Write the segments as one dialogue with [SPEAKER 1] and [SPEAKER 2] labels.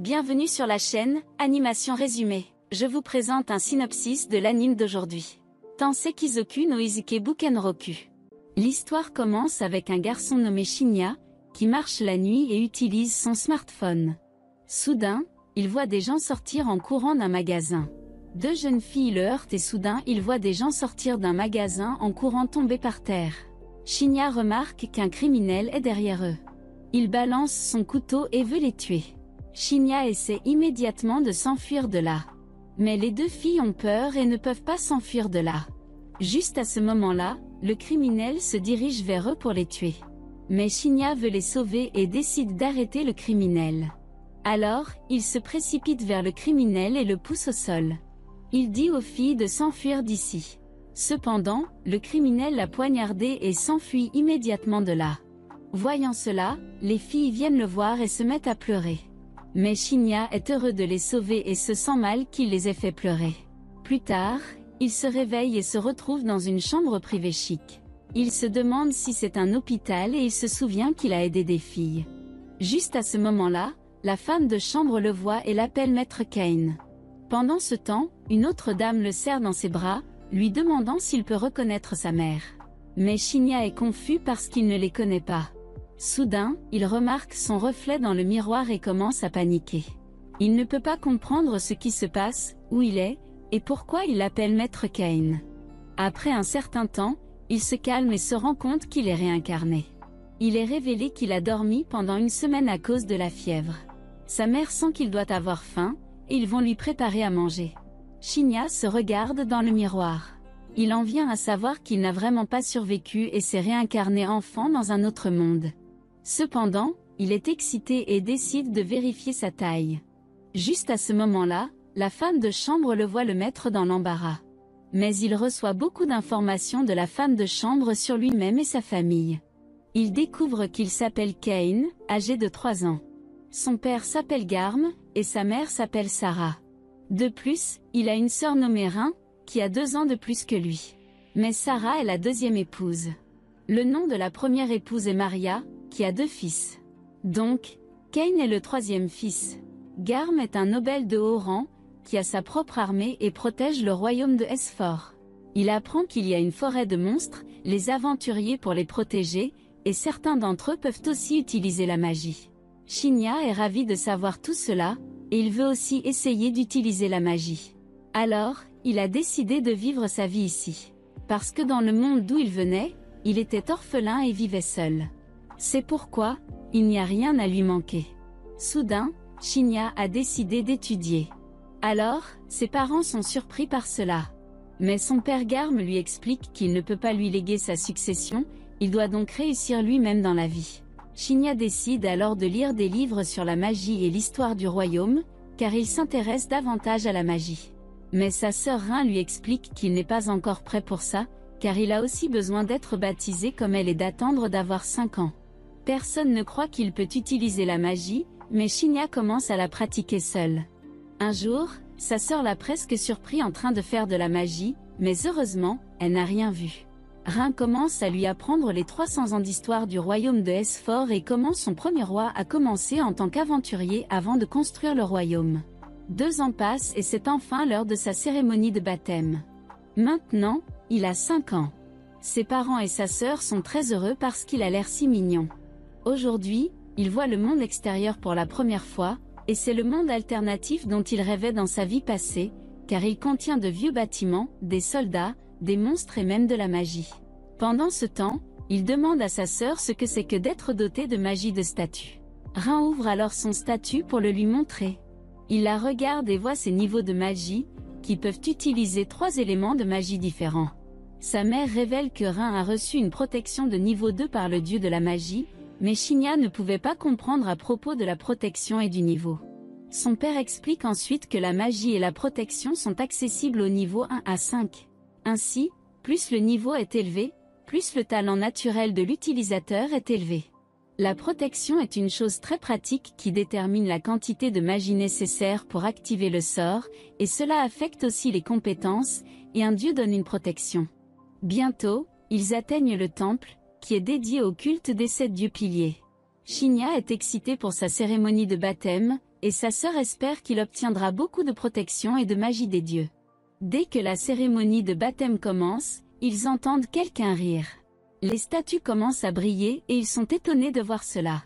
[SPEAKER 1] Bienvenue sur la chaîne Animation Résumée. Je vous présente un synopsis de l'anime d'aujourd'hui. Tansei Kizoku no Izuke Bukenroku. L'histoire commence avec un garçon nommé Shinya, qui marche la nuit et utilise son smartphone. Soudain, il voit des gens sortir en courant d'un magasin. Deux jeunes filles le heurtent et soudain il voit des gens sortir d'un magasin en courant tomber par terre. Shinya remarque qu'un criminel est derrière eux. Il balance son couteau et veut les tuer. Shinya essaie immédiatement de s'enfuir de là. Mais les deux filles ont peur et ne peuvent pas s'enfuir de là. Juste à ce moment-là, le criminel se dirige vers eux pour les tuer. Mais Shinya veut les sauver et décide d'arrêter le criminel. Alors, il se précipite vers le criminel et le pousse au sol. Il dit aux filles de s'enfuir d'ici. Cependant, le criminel l'a poignardé et s'enfuit immédiatement de là. Voyant cela, les filles viennent le voir et se mettent à pleurer. Mais Shinya est heureux de les sauver et se sent mal qu'il les ait fait pleurer. Plus tard, il se réveille et se retrouve dans une chambre privée chic. Il se demande si c'est un hôpital et il se souvient qu'il a aidé des filles. Juste à ce moment-là, la femme de chambre le voit et l'appelle Maître Kane. Pendant ce temps, une autre dame le serre dans ses bras, lui demandant s'il peut reconnaître sa mère. Mais Shinya est confus parce qu'il ne les connaît pas. Soudain, il remarque son reflet dans le miroir et commence à paniquer. Il ne peut pas comprendre ce qui se passe, où il est, et pourquoi il l'appelle Maître Kane. Après un certain temps, il se calme et se rend compte qu'il est réincarné. Il est révélé qu'il a dormi pendant une semaine à cause de la fièvre. Sa mère sent qu'il doit avoir faim, et ils vont lui préparer à manger. Shinya se regarde dans le miroir. Il en vient à savoir qu'il n'a vraiment pas survécu et s'est réincarné enfant dans un autre monde. Cependant, il est excité et décide de vérifier sa taille. Juste à ce moment-là, la femme de chambre le voit le mettre dans l'embarras. Mais il reçoit beaucoup d'informations de la femme de chambre sur lui-même et sa famille. Il découvre qu'il s'appelle Kane, âgé de 3 ans. Son père s'appelle Garm, et sa mère s'appelle Sarah. De plus, il a une sœur nommée Rin, qui a 2 ans de plus que lui. Mais Sarah est la deuxième épouse. Le nom de la première épouse est Maria, qui a 2 fils. Donc, Kane est le 3e fils. Garm est un noble de haut rang, qui a sa propre armée et protège le royaume de Esfor. Il apprend qu'il y a une forêt de monstres, les aventuriers pour les protéger, et certains d'entre eux peuvent aussi utiliser la magie. Shinya est ravi de savoir tout cela, et il veut aussi essayer d'utiliser la magie. Alors, il a décidé de vivre sa vie ici. Parce que dans le monde d'où il venait, il était orphelin et vivait seul. C'est pourquoi, il n'y a rien à lui manquer. Soudain, Shinya a décidé d'étudier. Alors, ses parents sont surpris par cela. Mais son père Garm lui explique qu'il ne peut pas lui léguer sa succession, il doit donc réussir lui-même dans la vie. Shinya décide alors de lire des livres sur la magie et l'histoire du royaume, car il s'intéresse davantage à la magie. Mais sa sœur Rin lui explique qu'il n'est pas encore prêt pour ça, car il a aussi besoin d'être baptisé comme elle et d'attendre d'avoir 5 ans. Personne ne croit qu'il peut utiliser la magie, mais Shinya commence à la pratiquer seul. Un jour, sa sœur l'a presque surpris en train de faire de la magie, mais heureusement, elle n'a rien vu. Rin commence à lui apprendre les 300 ans d'histoire du royaume de Esfor et comment son premier roi a commencé en tant qu'aventurier avant de construire le royaume. 2 ans passent et c'est enfin l'heure de sa cérémonie de baptême. Maintenant, il a 5 ans. Ses parents et sa sœur sont très heureux parce qu'il a l'air si mignon. Aujourd'hui, il voit le monde extérieur pour la première fois, et c'est le monde alternatif dont il rêvait dans sa vie passée, car il contient de vieux bâtiments, des soldats, des monstres et même de la magie. Pendant ce temps, il demande à sa sœur ce que c'est que d'être doté de magie de statue. Rin ouvre alors son statut pour le lui montrer. Il la regarde et voit ses niveaux de magie, qui peuvent utiliser 3 éléments de magie différents. Sa mère révèle que Rin a reçu une protection de niveau 2 par le dieu de la magie, mais Shinya ne pouvait pas comprendre à propos de la protection et du niveau. Son père explique ensuite que la magie et la protection sont accessibles au niveau 1 à 5. Ainsi, plus le niveau est élevé, plus le talent naturel de l'utilisateur est élevé. La protection est une chose très pratique qui détermine la quantité de magie nécessaire pour activer le sort, et cela affecte aussi les compétences, et un dieu donne une protection. Bientôt, ils atteignent le temple, qui est dédié au culte des 7 dieux piliers. Shinya est excité pour sa cérémonie de baptême, et sa sœur espère qu'il obtiendra beaucoup de protection et de magie des dieux. Dès que la cérémonie de baptême commence, ils entendent quelqu'un rire. Les statues commencent à briller et ils sont étonnés de voir cela.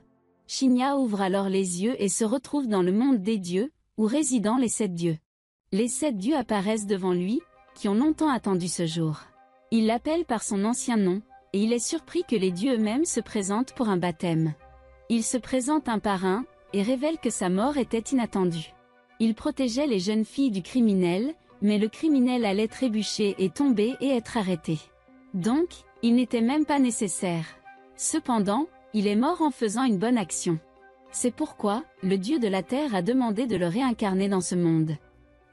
[SPEAKER 1] Shinya ouvre alors les yeux et se retrouve dans le monde des dieux, où résident les 7 dieux. Les 7 dieux apparaissent devant lui, qui ont longtemps attendu ce jour. Il l'appelle par son ancien nom, et il est surpris que les dieux eux-mêmes se présentent pour un baptême. Il se présente un par un, et révèle que sa mort était inattendue. Il protégeait les jeunes filles du criminel, mais le criminel allait trébucher et tomber et être arrêté. Donc, il n'était même pas nécessaire. Cependant, il est mort en faisant une bonne action. C'est pourquoi, le dieu de la terre a demandé de le réincarner dans ce monde.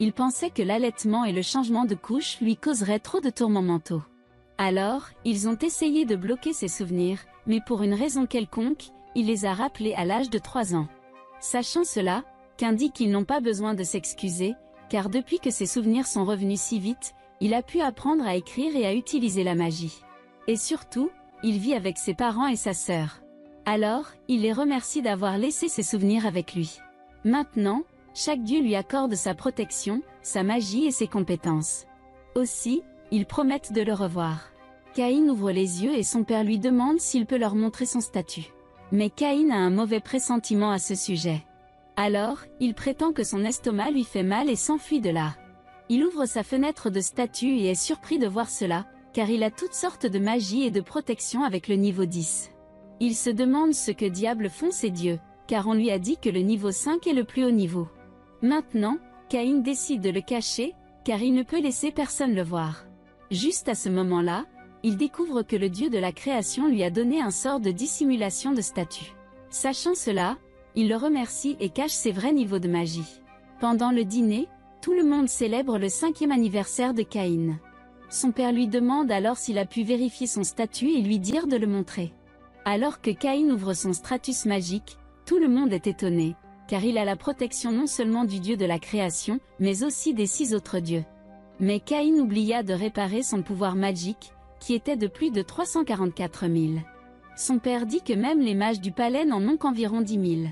[SPEAKER 1] Il pensait que l'allaitement et le changement de couche lui causeraient trop de tourments mentaux. Alors, ils ont essayé de bloquer ses souvenirs, mais pour une raison quelconque, il les a rappelés à l'âge de 3 ans. Sachant cela, Cain dit qu'ils n'ont pas besoin de s'excuser, car depuis que ses souvenirs sont revenus si vite, il a pu apprendre à écrire et à utiliser la magie. Et surtout, il vit avec ses parents et sa sœur. Alors, il les remercie d'avoir laissé ses souvenirs avec lui. Maintenant, chaque dieu lui accorde sa protection, sa magie et ses compétences. Aussi, ils promettent de le revoir. Caïn ouvre les yeux et son père lui demande s'il peut leur montrer son statut. Mais Caïn a un mauvais pressentiment à ce sujet. Alors, il prétend que son estomac lui fait mal et s'enfuit de là. Il ouvre sa fenêtre de statue et est surpris de voir cela, car il a toutes sortes de magie et de protection avec le niveau 10. Il se demande ce que diable font ces dieux, car on lui a dit que le niveau 5 est le plus haut niveau. Maintenant, Caïn décide de le cacher, car il ne peut laisser personne le voir. Juste à ce moment-là, il découvre que le dieu de la création lui a donné un sort de dissimulation de statue. Sachant cela, il le remercie et cache ses vrais niveaux de magie. Pendant le dîner, tout le monde célèbre le 5e anniversaire de Caïn. Son père lui demande alors s'il a pu vérifier son statut et lui dire de le montrer. Alors que Caïn ouvre son stratus magique, tout le monde est étonné, car il a la protection non seulement du dieu de la création, mais aussi des 6 autres dieux. Mais Caïn oublia de réparer son pouvoir magique, qui était de plus de 344 000. Son père dit que même les mages du palais n'en ont qu'environ 10 000.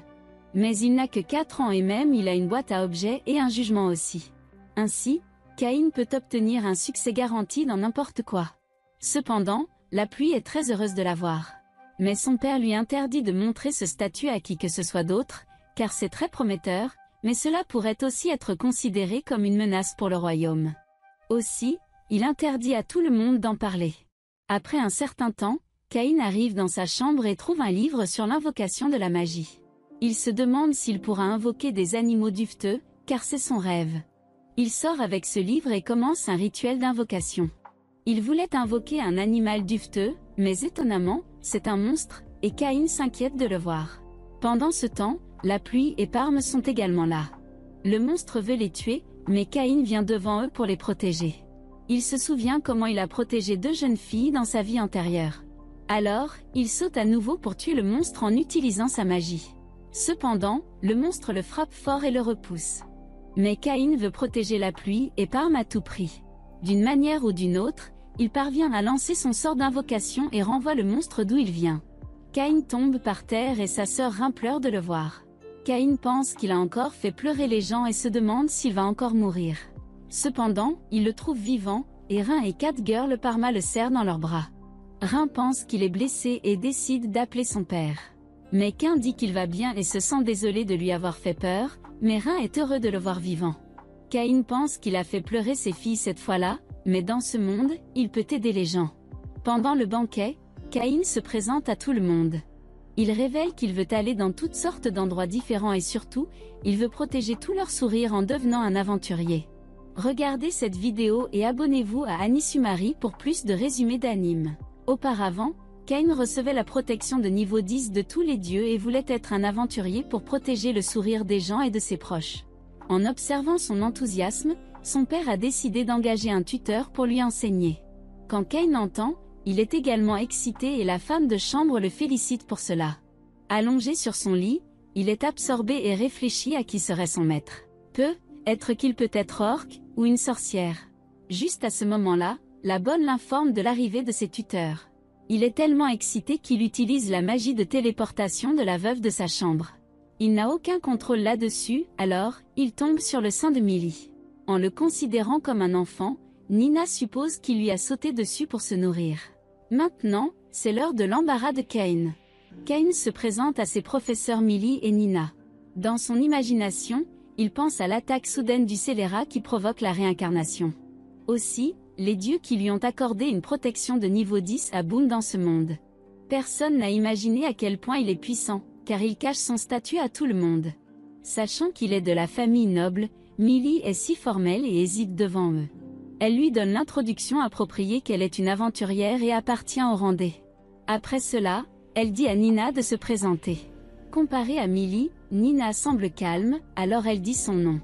[SPEAKER 1] Mais il n'a que 4 ans et même il a une boîte à objets et un jugement aussi. Ainsi, Caïn peut obtenir un succès garanti dans n'importe quoi. Cependant, la pluie est très heureuse de l'avoir. Mais son père lui interdit de montrer ce statut à qui que ce soit d'autre, car c'est très prometteur, mais cela pourrait aussi être considéré comme une menace pour le royaume. Aussi, il interdit à tout le monde d'en parler. Après un certain temps, Caïn arrive dans sa chambre et trouve un livre sur l'invocation de la magie. Il se demande s'il pourra invoquer des animaux duveteux, car c'est son rêve. Il sort avec ce livre et commence un rituel d'invocation. Il voulait invoquer un animal duveteux, mais étonnamment, c'est un monstre, et Caïn s'inquiète de le voir. Pendant ce temps, la pluie et Parme sont également là. Le monstre veut les tuer, mais Caïn vient devant eux pour les protéger. Il se souvient comment il a protégé 2 jeunes filles dans sa vie antérieure. Alors, il saute à nouveau pour tuer le monstre en utilisant sa magie. Cependant, le monstre le frappe fort et le repousse. Mais Caïn veut protéger la pluie et Parme à tout prix. D'une manière ou d'une autre, il parvient à lancer son sort d'invocation et renvoie le monstre d'où il vient. Caïn tombe par terre et sa sœur Rin pleure de le voir. Caïn pense qu'il a encore fait pleurer les gens et se demande s'il va encore mourir. Cependant, il le trouve vivant, et Rin et Catgirl Parma le serrent dans leurs bras. Rin pense qu'il est blessé et décide d'appeler son père. Mais Caïn dit qu'il va bien et se sent désolé de lui avoir fait peur, mais Rin est heureux de le voir vivant. Caïn pense qu'il a fait pleurer ses filles cette fois-là, mais dans ce monde, il peut aider les gens. Pendant le banquet, Caïn se présente à tout le monde. Il révèle qu'il veut aller dans toutes sortes d'endroits différents et surtout, il veut protéger tous leurs sourires en devenant un aventurier. Regardez cette vidéo et abonnez-vous à Anisumari pour plus de résumés d'animes. Auparavant, Caïn recevait la protection de niveau 10 de tous les dieux et voulait être un aventurier pour protéger le sourire des gens et de ses proches. En observant son enthousiasme, son père a décidé d'engager un tuteur pour lui enseigner. Quand Caïn entend, il est également excité et la femme de chambre le félicite pour cela. Allongé sur son lit, il est absorbé et réfléchit à qui serait son maître. Peut-être qu'il peut être orque, ou une sorcière. Juste à ce moment-là, la bonne l'informe de l'arrivée de ses tuteurs. Il est tellement excité qu'il utilise la magie de téléportation de la veuve de sa chambre. Il n'a aucun contrôle là-dessus, alors, il tombe sur le sein de Millie. En le considérant comme un enfant, Nina suppose qu'il lui a sauté dessus pour se nourrir. Maintenant, c'est l'heure de l'embarras de Cain. Cain se présente à ses professeurs Millie et Nina. Dans son imagination, il pense à l'attaque soudaine du scélérat qui provoque la réincarnation. Aussi, les dieux qui lui ont accordé une protection de niveau 10 abondent dans ce monde. Personne n'a imaginé à quel point il est puissant, car il cache son statut à tout le monde. Sachant qu'il est de la famille noble, Millie est si formelle et hésite devant eux. Elle lui donne l'introduction appropriée qu'elle est une aventurière et appartient au rang D. Après cela, elle dit à Nina de se présenter. Comparée à Millie, Nina semble calme, alors elle dit son nom.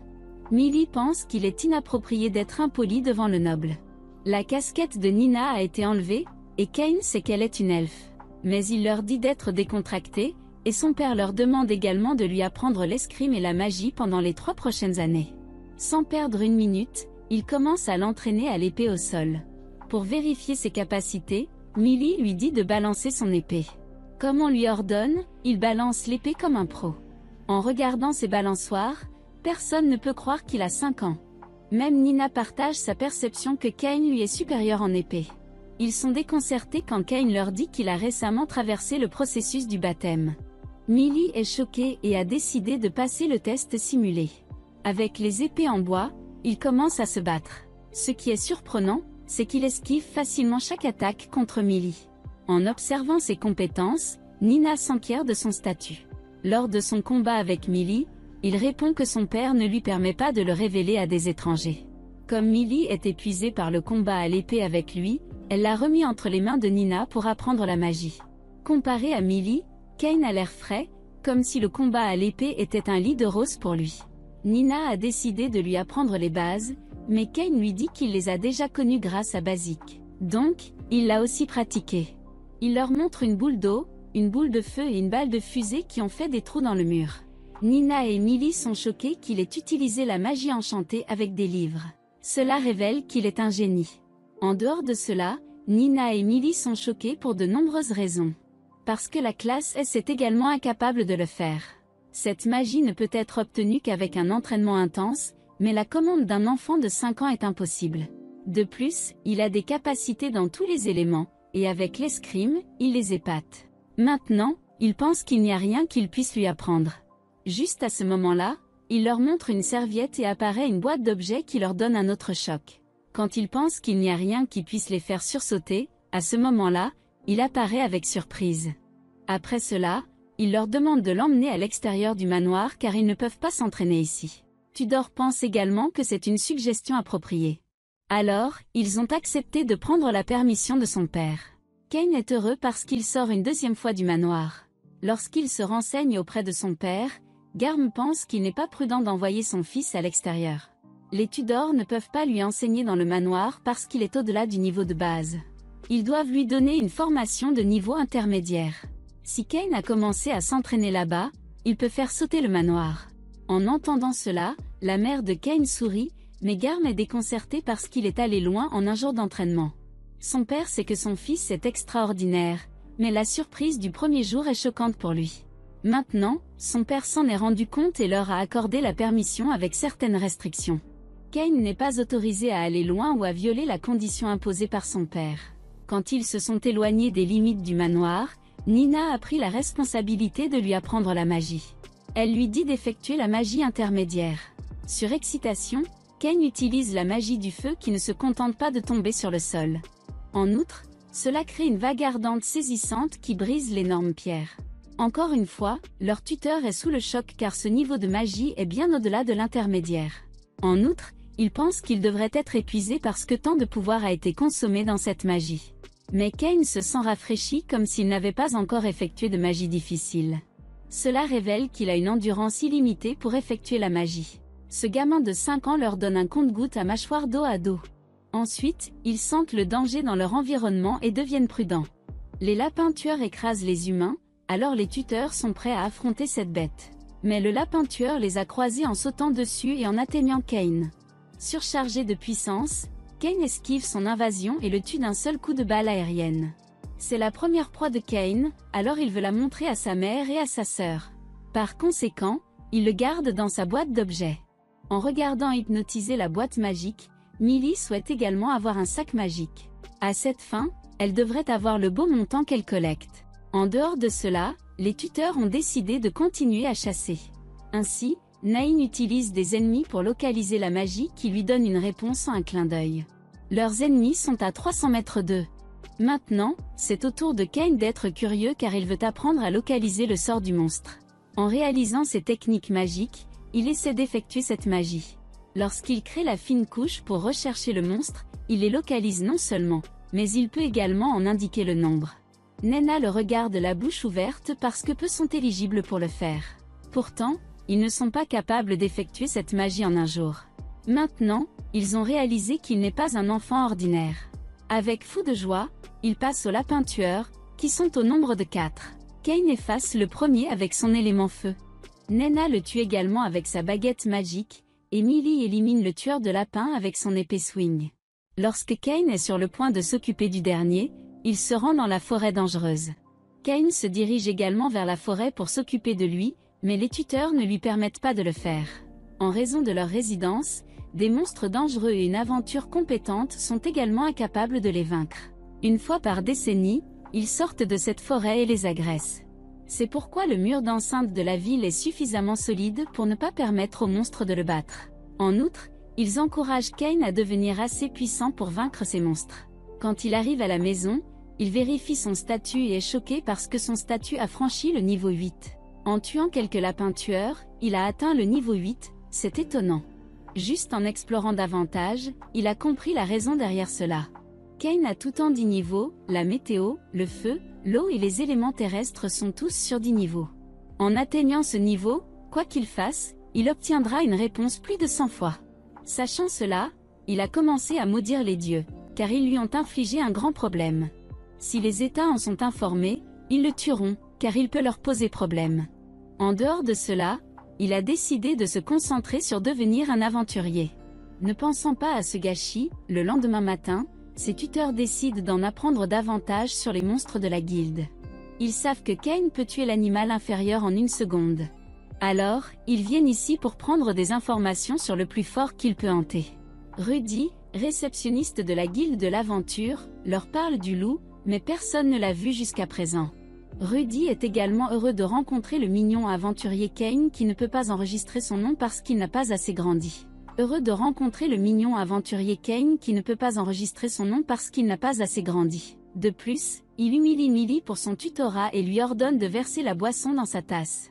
[SPEAKER 1] Millie pense qu'il est inapproprié d'être impoli devant le noble. La casquette de Nina a été enlevée, et Cain sait qu'elle est une elfe. Mais il leur dit d'être décontractés, et son père leur demande également de lui apprendre l'escrime et la magie pendant les 3 prochaines années. Sans perdre une minute, il commence à l'entraîner à l'épée au sol. Pour vérifier ses capacités, Millie lui dit de balancer son épée. Comme on lui ordonne, il balance l'épée comme un pro. En regardant ses balançoires, personne ne peut croire qu'il a 5 ans. Même Nina partage sa perception que Cain lui est supérieur en épée. Ils sont déconcertés quand Cain leur dit qu'il a récemment traversé le processus du baptême. Millie est choquée et a décidé de passer le test simulé. Avec les épées en bois, il commence à se battre. Ce qui est surprenant, c'est qu'il esquive facilement chaque attaque contre Millie. En observant ses compétences, Nina s'enquiert de son statut. Lors de son combat avec Millie, il répond que son père ne lui permet pas de le révéler à des étrangers. Comme Millie est épuisée par le combat à l'épée avec lui, elle l'a remis entre les mains de Nina pour apprendre la magie. Comparé à Millie, Cain a l'air frais, comme si le combat à l'épée était un lit de rose pour lui. Nina a décidé de lui apprendre les bases, mais Cain lui dit qu'il les a déjà connues grâce à Basic. Donc, il l'a aussi pratiqué. Il leur montre une boule d'eau, une boule de feu et une balle de fusée qui ont fait des trous dans le mur. Nina et Millie sont choqués qu'il ait utilisé la magie enchantée avec des livres. Cela révèle qu'il est un génie. En dehors de cela, Nina et Millie sont choquées pour de nombreuses raisons. Parce que la classe S est également incapable de le faire. Cette magie ne peut être obtenue qu'avec un entraînement intense, mais la commande d'un enfant de 5 ans est impossible. De plus, il a des capacités dans tous les éléments, et avec l'escrime, il les épate. Maintenant, il pense qu'il n'y a rien qu'il puisse lui apprendre. Juste à ce moment-là, il leur montre une serviette et apparaît une boîte d'objets qui leur donne un autre choc. Quand il pense qu'il n'y a rien qui puisse les faire sursauter, à ce moment-là, il apparaît avec surprise. Après cela, il leur demande de l'emmener à l'extérieur du manoir car ils ne peuvent pas s'entraîner ici. Tudor pense également que c'est une suggestion appropriée. Alors, ils ont accepté de prendre la permission de son père. Cain est heureux parce qu'il sort une 2e fois du manoir. Lorsqu'il se renseigne auprès de son père, Garm pense qu'il n'est pas prudent d'envoyer son fils à l'extérieur. Les Tudors ne peuvent pas lui enseigner dans le manoir parce qu'il est au-delà du niveau de base. Ils doivent lui donner une formation de niveau intermédiaire. Si Cain a commencé à s'entraîner là-bas, il peut faire sauter le manoir. En entendant cela, la mère de Cain sourit, mais Garm est déconcerté parce qu'il est allé loin en un jour d'entraînement. Son père sait que son fils est extraordinaire, mais la surprise du premier jour est choquante pour lui. Maintenant, son père s'en est rendu compte et leur a accordé la permission avec certaines restrictions. Cain n'est pas autorisé à aller loin ou à violer la condition imposée par son père. Quand ils se sont éloignés des limites du manoir, Nina a pris la responsabilité de lui apprendre la magie. Elle lui dit d'effectuer la magie intermédiaire. Sur excitation, Cain utilise la magie du feu qui ne se contente pas de tomber sur le sol. En outre, cela crée une vague ardente saisissante qui brise l'énorme pierre. Encore une fois, leur tuteur est sous le choc car ce niveau de magie est bien au-delà de l'intermédiaire. En outre, il pense qu'il devrait être épuisé parce que tant de pouvoir a été consommé dans cette magie. Mais Cain se sent rafraîchi comme s'il n'avait pas encore effectué de magie difficile. Cela révèle qu'il a une endurance illimitée pour effectuer la magie. Ce gamin de 5 ans leur donne un compte-gouttes à mâchoire dos à dos. Ensuite, ils sentent le danger dans leur environnement et deviennent prudents. Les lapins tueurs écrasent les humains, alors les tuteurs sont prêts à affronter cette bête. Mais le lapin tueur les a croisés en sautant dessus et en atteignant Cain. Surchargé de puissance, Cain esquive son invasion et le tue d'un seul coup de balle aérienne. C'est la première proie de Cain, alors il veut la montrer à sa mère et à sa sœur. Par conséquent, il le garde dans sa boîte d'objets. En regardant hypnotiser la boîte magique, Millie souhaite également avoir un sac magique. À cette fin, elle devrait avoir le beau montant qu'elle collecte. En dehors de cela, les tuteurs ont décidé de continuer à chasser. Ainsi, Nain utilise des ennemis pour localiser la magie qui lui donne une réponse en un clin d'œil. Leurs ennemis sont à 300 mètres d'eux. Maintenant, c'est au tour de Cain d'être curieux car il veut apprendre à localiser le sort du monstre. En réalisant ces techniques magiques, il essaie d'effectuer cette magie. Lorsqu'il crée la fine couche pour rechercher le monstre, il les localise non seulement, mais il peut également en indiquer le nombre. Nenna le regarde la bouche ouverte parce que peu sont éligibles pour le faire. Pourtant, ils ne sont pas capables d'effectuer cette magie en un jour. Maintenant, ils ont réalisé qu'il n'est pas un enfant ordinaire. Avec fou de joie, ils passent aux lapins tueurs, qui sont au nombre de 4. Cain efface le premier avec son élément feu. Nenna le tue également avec sa baguette magique, et Millie élimine le tueur de lapins avec son épée swing. Lorsque Cain est sur le point de s'occuper du dernier, il se rend dans la forêt dangereuse. Cain se dirige également vers la forêt pour s'occuper de lui, mais les tuteurs ne lui permettent pas de le faire. En raison de leur résidence, des monstres dangereux et une aventure compétente sont également incapables de les vaincre. Une fois par décennie, ils sortent de cette forêt et les agressent. C'est pourquoi le mur d'enceinte de la ville est suffisamment solide pour ne pas permettre aux monstres de le battre. En outre, ils encouragent Cain à devenir assez puissant pour vaincre ces monstres. Quand il arrive à la maison, il vérifie son statut et est choqué parce que son statut a franchi le niveau 8. En tuant quelques lapins tueurs, il a atteint le niveau 8, c'est étonnant. Juste en explorant davantage, il a compris la raison derrière cela. Cain a tout en 10 niveaux, la météo, le feu, l'eau et les éléments terrestres sont tous sur 10 niveaux. En atteignant ce niveau, quoi qu'il fasse, il obtiendra une réponse plus de 100 fois. Sachant cela, il a commencé à maudire les dieux, car ils lui ont infligé un grand problème. Si les États en sont informés, ils le tueront, car il peut leur poser problème. En dehors de cela, il a décidé de se concentrer sur devenir un aventurier. Ne pensant pas à ce gâchis, le lendemain matin, ses tuteurs décident d'en apprendre davantage sur les monstres de la guilde. Ils savent que Cain peut tuer l'animal inférieur en 1 seconde. Alors, ils viennent ici pour prendre des informations sur le plus fort qu'il peut hanter. Rudy, réceptionniste de la guilde de l'aventure, leur parle du loup, mais personne ne l'a vu jusqu'à présent. Rudy est également heureux de rencontrer le mignon aventurier Cain qui ne peut pas enregistrer son nom parce qu'il n'a pas assez grandi. Heureux de rencontrer le mignon aventurier Cain qui ne peut pas enregistrer son nom parce qu'il n'a pas assez grandi. De plus, il humilie Millie pour son tutorat et lui ordonne de verser la boisson dans sa tasse.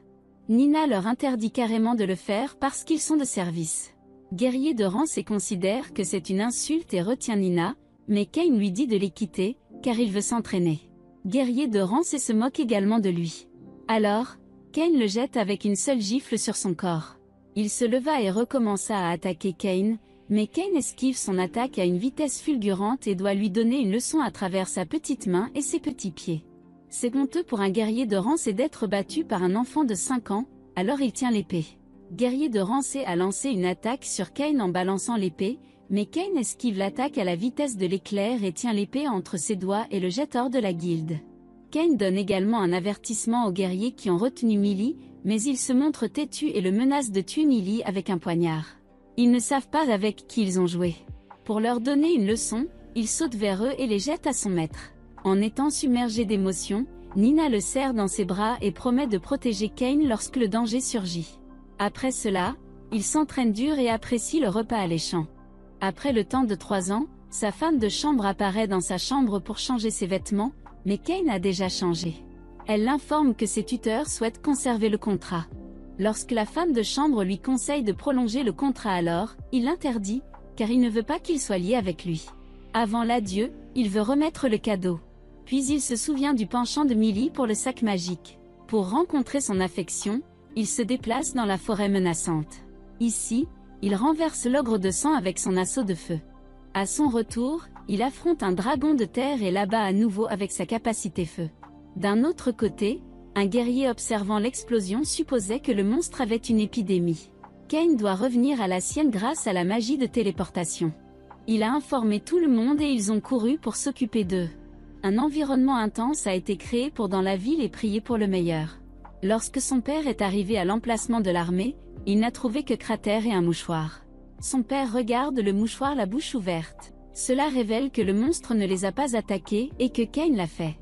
[SPEAKER 1] Nina leur interdit carrément de le faire parce qu'ils sont de service. Guerrier de Rance considère que c'est une insulte et retient Nina, mais Cain lui dit de les quitter, car il veut s'entraîner. Guerrier de Rance se moque également de lui. Alors, Cain le jette avec une seule gifle sur son corps. Il se leva et recommença à attaquer Cain, mais Cain esquive son attaque à une vitesse fulgurante et doit lui donner une leçon à travers sa petite main et ses petits pieds. C'est honteux pour un guerrier de Rance d'être battu par un enfant de 5 ans, alors il tient l'épée. Guerrier de Rance a lancé une attaque sur Cain en balançant l'épée, mais Cain esquive l'attaque à la vitesse de l'éclair et tient l'épée entre ses doigts et le jette hors de la guilde. Cain donne également un avertissement aux guerriers qui ont retenu Millie, mais ils se montrent têtus et le menacent de tuer Millie avec un poignard. Ils ne savent pas avec qui ils ont joué. Pour leur donner une leçon, il saute vers eux et les jette à son maître. En étant submergé d'émotions, Nina le serre dans ses bras et promet de protéger Cain lorsque le danger surgit. Après cela, il s'entraîne dur et apprécie le repas alléchant. Après le temps de 3 ans, sa femme de chambre apparaît dans sa chambre pour changer ses vêtements, mais Cain a déjà changé. Elle l'informe que ses tuteurs souhaitent conserver le contrat. Lorsque la femme de chambre lui conseille de prolonger le contrat alors, il l'interdit, car il ne veut pas qu'il soit lié avec lui. Avant l'adieu, il veut remettre le cadeau. Puis il se souvient du penchant de Millie pour le sac magique. Pour rencontrer son affection, il se déplace dans la forêt menaçante. Ici, il renverse l'ogre de sang avec son assaut de feu. À son retour, il affronte un dragon de terre et l'abat à nouveau avec sa capacité feu. D'un autre côté, un guerrier observant l'explosion supposait que le monstre avait une épidémie. Cain doit revenir à la sienne grâce à la magie de téléportation. Il a informé tout le monde et ils ont couru pour s'occuper d'eux. Un environnement intense a été créé pour dans la ville et prier pour le meilleur. Lorsque son père est arrivé à l'emplacement de l'armée, il n'a trouvé que cratère et un mouchoir. Son père regarde le mouchoir la bouche ouverte. Cela révèle que le monstre ne les a pas attaqués et que Kane l'a fait.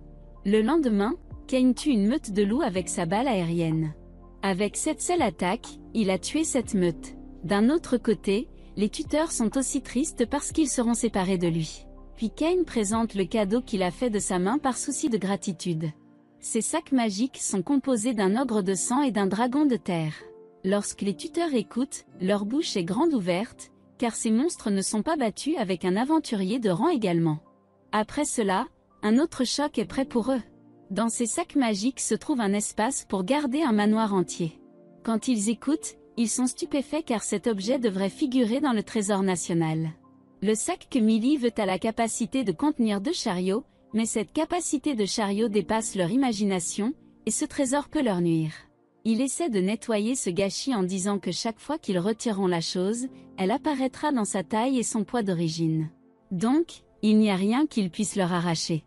[SPEAKER 1] Le lendemain, Kane tue une meute de loups avec sa balle aérienne. Avec cette seule attaque, il a tué cette meute. D'un autre côté, les tuteurs sont aussi tristes parce qu'ils seront séparés de lui. Puis Kane présente le cadeau qu'il a fait de sa main par souci de gratitude. Ces sacs magiques sont composés d'un ogre de sang et d'un dragon de terre. Lorsque les tuteurs écoutent, leur bouche est grande ouverte, car ces monstres ne sont pas battus avec un aventurier de rang également. Après cela, un autre choc est prêt pour eux. Dans ces sacs magiques se trouve un espace pour garder un manoir entier. Quand ils écoutent, ils sont stupéfaits car cet objet devrait figurer dans le trésor national. Le sac que Millie veut a la capacité de contenir 2 chariots, mais cette capacité de chariot dépasse leur imagination, et ce trésor peut leur nuire. Il essaie de nettoyer ce gâchis en disant que chaque fois qu'ils retireront la chose, elle apparaîtra dans sa taille et son poids d'origine. Donc, il n'y a rien qu'ils puissent leur arracher.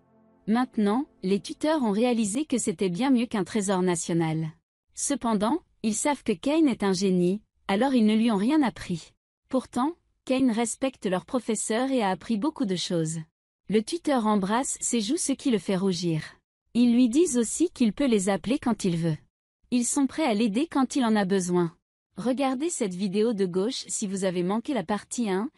[SPEAKER 1] Maintenant, les tuteurs ont réalisé que c'était bien mieux qu'un trésor national. Cependant, ils savent que Kane est un génie, alors ils ne lui ont rien appris. Pourtant, Kane respecte leur professeur et a appris beaucoup de choses. Le tuteur embrasse ses joues, ce qui le fait rougir. Ils lui disent aussi qu'il peut les appeler quand il veut. Ils sont prêts à l'aider quand il en a besoin. Regardez cette vidéo de gauche si vous avez manqué la partie 1,